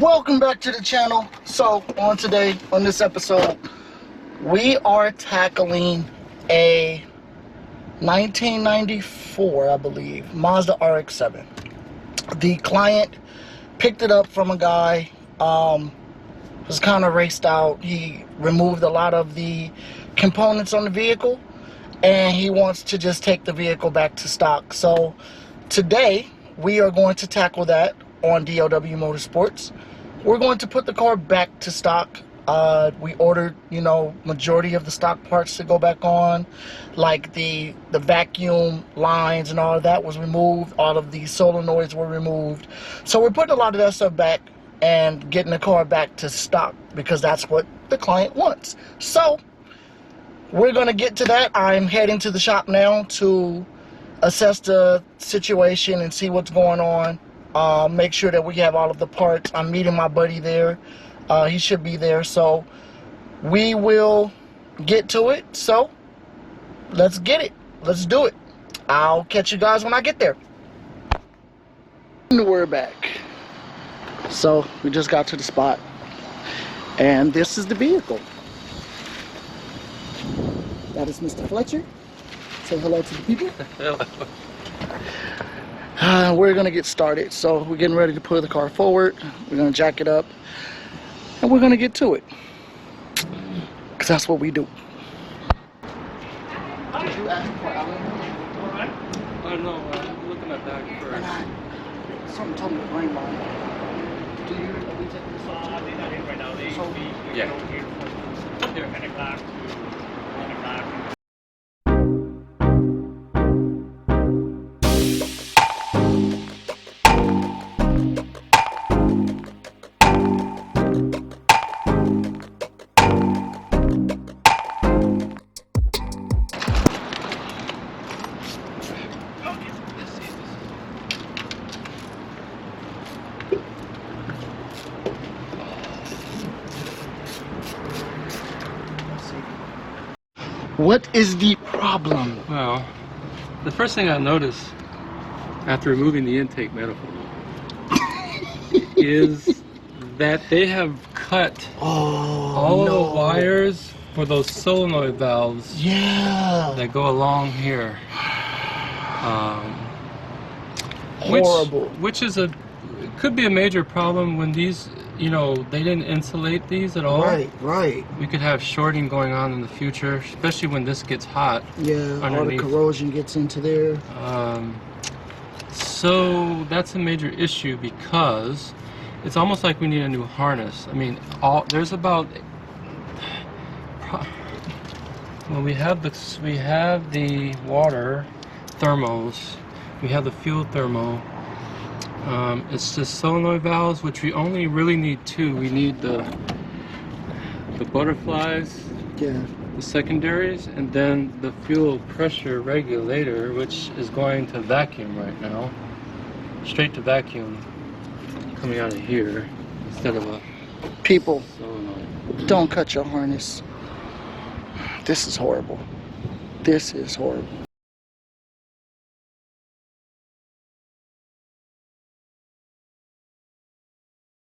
Welcome back to the channel. So on this episode, we are tackling a 1994, I believe, Mazda RX-7. The client picked it up from a guy, was kind of raced out. He removed a lot of the components on the vehicle, and he wants to just take the vehicle back to stock. So today, we are going to tackle that on DOW Motorsports. We're going to put the car back to stock. We ordered, majority of the stock parts to go back on, like the vacuum lines and all of that was removed. All of the solenoids were removed. So we're putting a lot of that stuff back and getting the car back to stock because that's what the client wants. So we're going to get to that. I'm heading to the shop now to assess the situation and see what's going on. Make sure that we have all of the parts. I'm meeting my buddy there. He should be there, so we will get to it. So let's get it. Let's do it. I'll catch you guys when I get there. We're back. So we just got to the spot, and this is the vehicle. That is Mr. Fletcher. Say hello to the people. Hello. We're gonna get started. So we're getting ready to pull the car forward. We're gonna jack it up, and we're gonna get to it, because that's what we do. Did you ask for Alan? Oh no, I'm looking at that first. Something told me to bring mine. Do you? Are we taking this off? They're not in right now. They So- here from 10 o'clock to 1 o'clock. What is the problem? Well, the first thing I noticed after removing the intake manifold is that they have cut all the wires for those solenoid valves that go along here. Horrible. Which is could be a major problem when these, they didn't insulate these at all. Right. We could have shorting going on in the future, especially when this gets hot. Yeah, underneath. all the corrosion gets into there. So that's a major issue because it's almost like we need a new harness. I mean, there's about, well, we have the water thermos, we have the fuel thermo. It's just solenoid valves, which we only really need two. We need the butterflies, the secondaries, and then the fuel pressure regulator, which is going to vacuum right now, straight to vacuum, coming out of here instead of a People, solenoid. don't cut your harness. This is horrible. This is horrible.